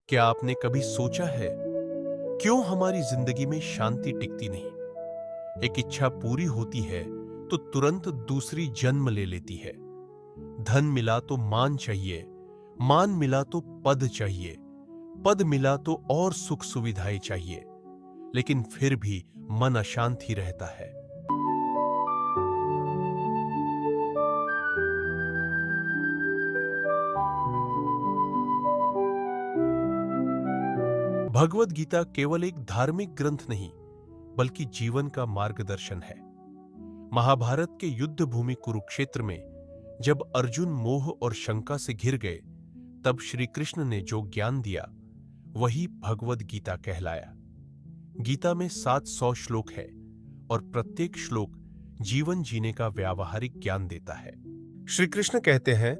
क्या आपने कभी सोचा है क्यों हमारी जिंदगी में शांति टिकती नहीं? एक इच्छा पूरी होती है तो तुरंत दूसरी जन्म ले लेती है। धन मिला तो मान चाहिए, मान मिला तो पद चाहिए, पद मिला तो और सुख सुविधाएं चाहिए, लेकिन फिर भी मन अशांत ही रहता है। भगवत गीता केवल एक धार्मिक ग्रंथ नहीं, बल्कि जीवन का मार्गदर्शन है। महाभारत के युद्ध भूमि कुरुक्षेत्र में जब अर्जुन मोह और शंका से घिर गए, तब श्री कृष्ण ने जो ज्ञान दिया वही भगवत गीता कहलाया। गीता में 700 श्लोक है और प्रत्येक श्लोक जीवन जीने का व्यावहारिक ज्ञान देता है। श्री कृष्ण कहते हैं,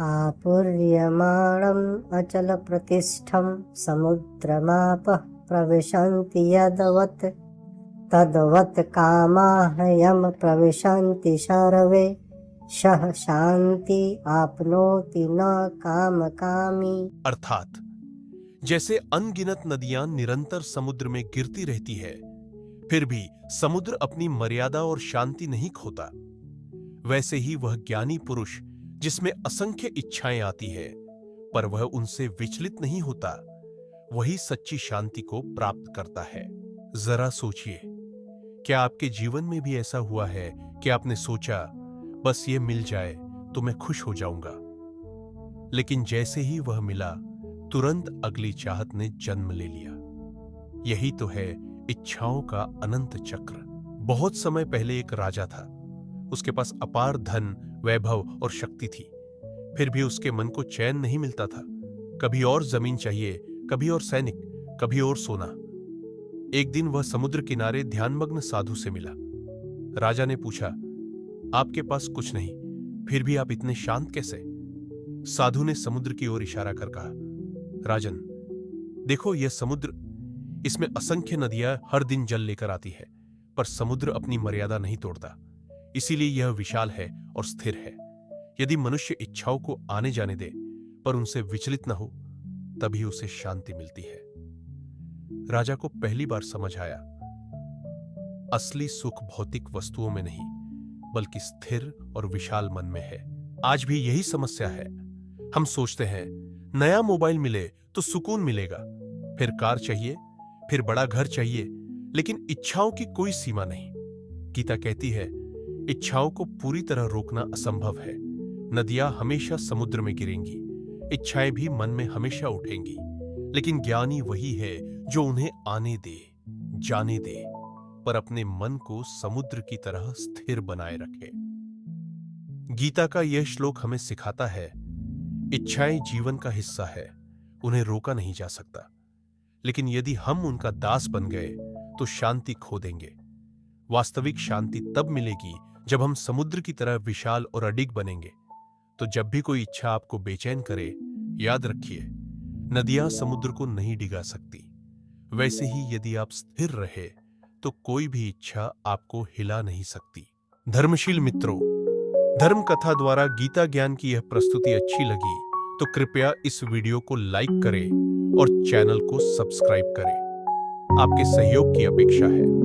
आपूर्यमाणम् अचल प्रतिष्ठं समुद्रमापः प्रविशन्ति यदवत् तद्वत् कामाः यम प्रविशन्ति सर्वे सह शांति आपनोति न काम कामी। अर्थात जैसे अनगिनत नदियां निरंतर समुद्र में गिरती रहती है, फिर भी समुद्र अपनी मर्यादा और शांति नहीं खोता, वैसे ही वह ज्ञानी पुरुष जिसमें असंख्य इच्छाएं आती है पर वह उनसे विचलित नहीं होता, वही सच्ची शांति को प्राप्त करता है। जरा सोचिए, क्या आपके जीवन में भी ऐसा हुआ है कि आपने सोचा बस ये मिल जाए तो मैं खुश हो जाऊंगा, लेकिन जैसे ही वह मिला तुरंत अगली चाहत ने जन्म ले लिया। यही तो है इच्छाओं का अनंत चक्र। बहुत समय पहले एक राजा था। उसके पास अपार धन, वैभव और शक्ति थी, फिर भी उसके मन को चैन नहीं मिलता था। कभी और जमीन चाहिए, कभी और सैनिक, कभी और सोना। एक दिन वह समुद्र किनारे ध्यानमग्न साधु से मिला। राजा ने पूछा, आपके पास कुछ नहीं, फिर भी आप इतने शांत कैसे? साधु ने समुद्र की ओर इशारा कर कहा, राजन, देखो यह समुद्र, इसमें असंख्य नदियां हर दिन जल लेकर आती है, पर समुद्र अपनी मर्यादा नहीं तोड़ता, इसीलिए यह विशाल है और स्थिर है। यदि मनुष्य इच्छाओं को आने जाने दे पर उनसे विचलित न हो, तभी उसे शांति मिलती है। राजा को पहली बार समझ आया, असली सुख भौतिक वस्तुओं में नहीं, बल्कि स्थिर और विशाल मन में है। आज भी यही समस्या है। हम सोचते हैं नया मोबाइल मिले तो सुकून मिलेगा, फिर कार चाहिए, फिर बड़ा घर चाहिए, लेकिन इच्छाओं की कोई सीमा नहीं। गीता कहती है, इच्छाओं को पूरी तरह रोकना असंभव है। नदियां हमेशा समुद्र में गिरेंगी, इच्छाएं भी मन में हमेशा उठेंगी, लेकिन ज्ञानी वही है जो उन्हें आने दे, जाने दे, पर अपने मन को समुद्र की तरह स्थिर बनाए रखे। गीता का यह श्लोक हमें सिखाता है, इच्छाएं जीवन का हिस्सा है, उन्हें रोका नहीं जा सकता, लेकिन यदि हम उनका दास बन गए तो शांति खो देंगे। वास्तविक शांति तब मिलेगी जब हम समुद्र की तरह विशाल और अडिग बनेंगे। तो जब भी कोई इच्छा आपको बेचैन करे, याद रखिए, नदियां समुद्र को नहीं डिगा सकती। वैसे ही यदि आप स्थिर रहे तो कोई भी इच्छा आपको हिला नहीं सकती। धर्मशील मित्रों, धर्म कथा द्वारा गीता ज्ञान की यह प्रस्तुति अच्छी लगी तो कृपया इस वीडियो को लाइक करें और चैनल को सब्सक्राइब करें। आपके सहयोग की अपेक्षा है।